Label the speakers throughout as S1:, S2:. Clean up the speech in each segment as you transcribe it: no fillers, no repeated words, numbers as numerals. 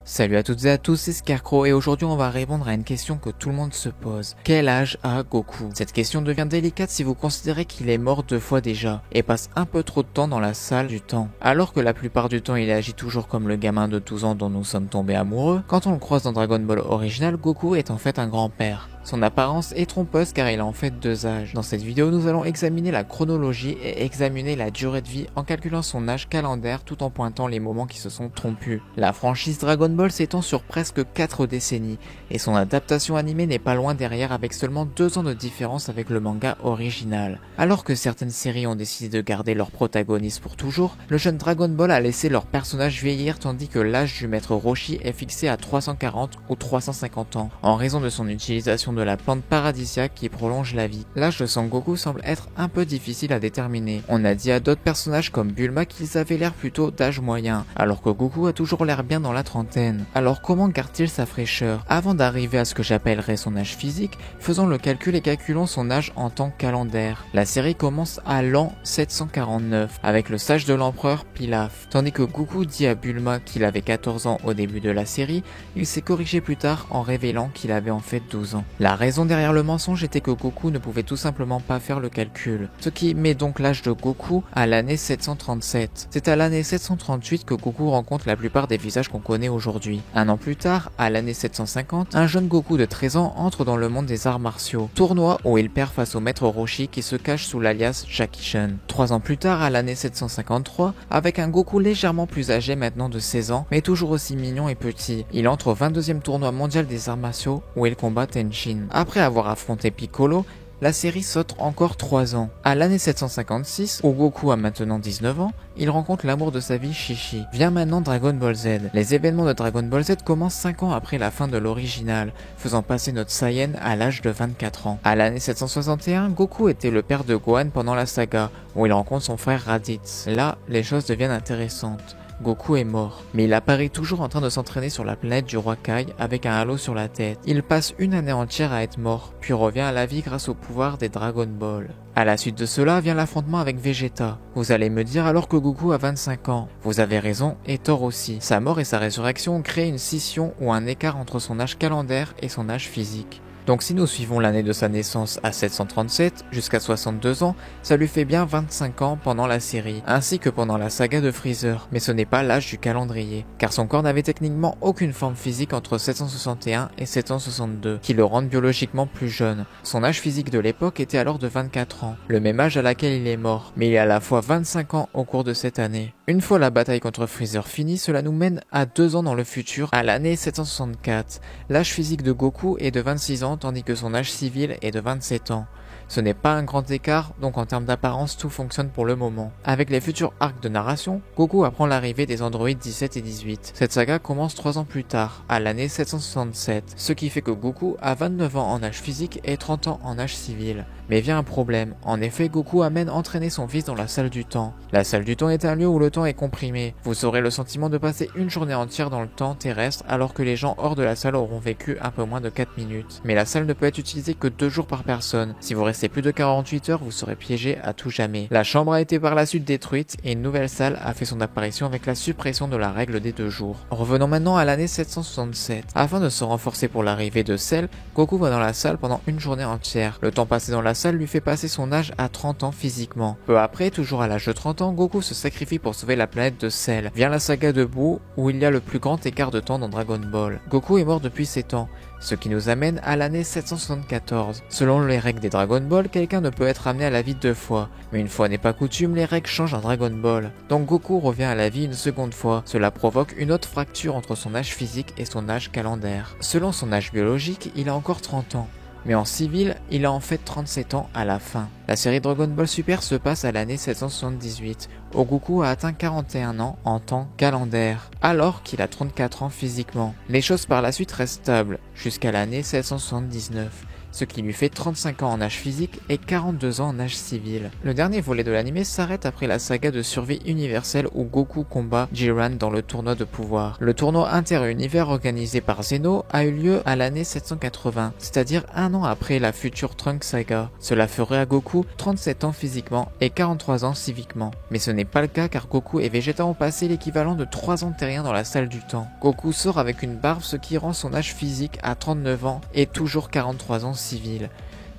S1: Salut à toutes et à tous, c'est Scarecrow et aujourd'hui on va répondre à une question que tout le monde se pose. Quel âge a Goku? Cette question devient délicate si vous considérez qu'il est mort 2 fois déjà et passe un peu trop de temps dans la salle du temps. Alors que la plupart du temps il agit toujours comme le gamin de 12 ans dont nous sommes tombés amoureux, quand on le croise dans Dragon Ball original, Goku est en fait un grand-père. Son apparence est trompeuse car il a en fait 2 âges. Dans cette vidéo, nous allons examiner la chronologie et examiner la durée de vie en calculant son âge calendaire tout en pointant les moments qui se sont trompus. La franchise Dragon Ball s'étend sur presque 4 décennies et son adaptation animée n'est pas loin derrière avec seulement 2 ans de différence avec le manga original. Alors que certaines séries ont décidé de garder leurs protagonistes pour toujours, le jeune Dragon Ball a laissé leurs personnages vieillir tandis que l'âge du maître Roshi est fixé à 340 ou 350 ans en raison de son utilisation de la plante paradisiaque qui prolonge la vie. L'âge de Son Goku semble être un peu difficile à déterminer. On a dit à d'autres personnages comme Bulma qu'ils avaient l'air plutôt d'âge moyen, alors que Goku a toujours l'air bien dans la trentaine. Alors comment garde-t-il sa fraîcheur? Avant d'arriver à ce que j'appellerais son âge physique, faisons le calcul et calculons son âge en temps calendaire. La série commence à l'an 749, avec le sage de l'empereur Pilaf. Tandis que Goku dit à Bulma qu'il avait 14 ans au début de la série, il s'est corrigé plus tard en révélant qu'il avait en fait 12 ans. La raison derrière le mensonge était que Goku ne pouvait tout simplement pas faire le calcul, ce qui met donc l'âge de Goku à l'année 737. C'est à l'année 738 que Goku rencontre la plupart des visages qu'on connaît aujourd'hui. Un an plus tard, à l'année 750, un jeune Goku de 13 ans entre dans le monde des arts martiaux, tournoi où il perd face au maître Roshi qui se cache sous l'alias Jackie Chan. 3 ans plus tard, à l'année 753, avec un Goku légèrement plus âgé maintenant de 16 ans, mais toujours aussi mignon et petit, il entre au 22e tournoi mondial des arts martiaux où il combat Tenshin. Après avoir affronté Piccolo, la série saute encore 3 ans. À l'année 756, où Goku a maintenant 19 ans, il rencontre l'amour de sa vie Chi-Chi. Vient maintenant Dragon Ball Z. Les événements de Dragon Ball Z commencent 5 ans après la fin de l'original, faisant passer notre Saiyan à l'âge de 24 ans. À l'année 761, Goku était le père de Gohan pendant la saga, où il rencontre son frère Raditz. Là, les choses deviennent intéressantes. Goku est mort, mais il apparaît toujours en train de s'entraîner sur la planète du roi Kai avec un halo sur la tête. Il passe une année entière à être mort, puis revient à la vie grâce au pouvoir des Dragon Ball. À la suite de cela vient l'affrontement avec Vegeta. Vous allez me dire alors que Goku a 25 ans. Vous avez raison et tort aussi. Sa mort et sa résurrection ont créé une scission ou un écart entre son âge calendaire et son âge physique. Donc si nous suivons l'année de sa naissance à 737 jusqu'à 62 ans, ça lui fait bien 25 ans pendant la série, ainsi que pendant la saga de Freezer, mais ce n'est pas l'âge du calendrier, car son corps n'avait techniquement aucune forme physique entre 761 et 762, qui le rendent biologiquement plus jeune. Son âge physique de l'époque était alors de 24 ans, le même âge à laquelle il est mort, mais il est à la fois 25 ans au cours de cette année. Une fois la bataille contre Freezer finie, cela nous mène à 2 ans dans le futur, à l'année 764. L'âge physique de Goku est de 26 ans, tandis que son âge civil est de 27 ans. Ce n'est pas un grand écart, donc en termes d'apparence, tout fonctionne pour le moment. Avec les futurs arcs de narration, Goku apprend l'arrivée des androïdes 17 et 18. Cette saga commence 3 ans plus tard, à l'année 767, ce qui fait que Goku a 29 ans en âge physique et 30 ans en âge civil. Mais vient un problème, en effet Goku amène entraîner son fils dans la salle du temps. La salle du temps est un lieu où le temps est comprimé. Vous aurez le sentiment de passer une journée entière dans le temps terrestre alors que les gens hors de la salle auront vécu un peu moins de 4 minutes. Mais la salle ne peut être utilisée que 2 jours par personne. Si vous restez plus de 48 heures, vous serez piégé à tout jamais. La chambre a été par la suite détruite et une nouvelle salle a fait son apparition avec la suppression de la règle des 2 jours. Revenons maintenant à l'année 767. Afin de se renforcer pour l'arrivée de Cell, Goku va dans la salle pendant une journée entière. Le temps passé dans la salle lui fait passer son âge à 30 ans physiquement. Peu après, toujours à l'âge de 30 ans, Goku se sacrifie pour sauver la planète de Cell. Vient la saga de Buu, où il y a le plus grand écart de temps dans Dragon Ball. Goku est mort depuis 7 ans, ce qui nous amène à l'année 774. Selon les règles des Dragon Ball, quelqu'un ne peut être amené à la vie 2 fois. Mais une fois n'est pas coutume, les règles changent en Dragon Ball. Donc Goku revient à la vie une seconde fois. Cela provoque une autre fracture entre son âge physique et son âge calendaire. Selon son âge biologique, il a encore 30 ans. Mais en civil, il a en fait 37 ans à la fin. La série Dragon Ball Super se passe à l'année 778, où Goku a atteint 41 ans en temps calendaire, alors qu'il a 34 ans physiquement. Les choses par la suite restent stables, jusqu'à l'année 779. ce qui lui fait 35 ans en âge physique et 42 ans en âge civil. Le dernier volet de l'anime s'arrête après la saga de survie universelle où Goku combat Jiran dans le tournoi de pouvoir. Le tournoi inter-univers organisé par Zeno a eu lieu à l'année 780, c'est-à-dire un an après la future Trunks saga. Cela ferait à Goku 37 ans physiquement et 43 ans civiquement. Mais ce n'est pas le cas car Goku et Vegeta ont passé l'équivalent de 3 ans terriens dans la salle du temps. Goku sort avec une barbe, ce qui rend son âge physique à 39 ans et toujours 43 ans civil.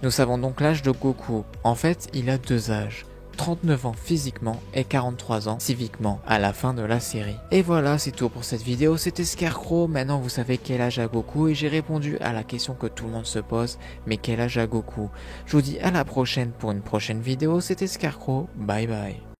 S1: Nous savons donc l'âge de Goku. En fait, il a deux âges. 39 ans physiquement et 43 ans civiquement à la fin de la série. Et voilà, c'est tout pour cette vidéo, c'était Scarecrow. Maintenant vous savez quel âge a Goku et j'ai répondu à la question que tout le monde se pose, mais quel âge a Goku? Je vous dis à la prochaine pour une prochaine vidéo, c'était Scarecrow, bye bye.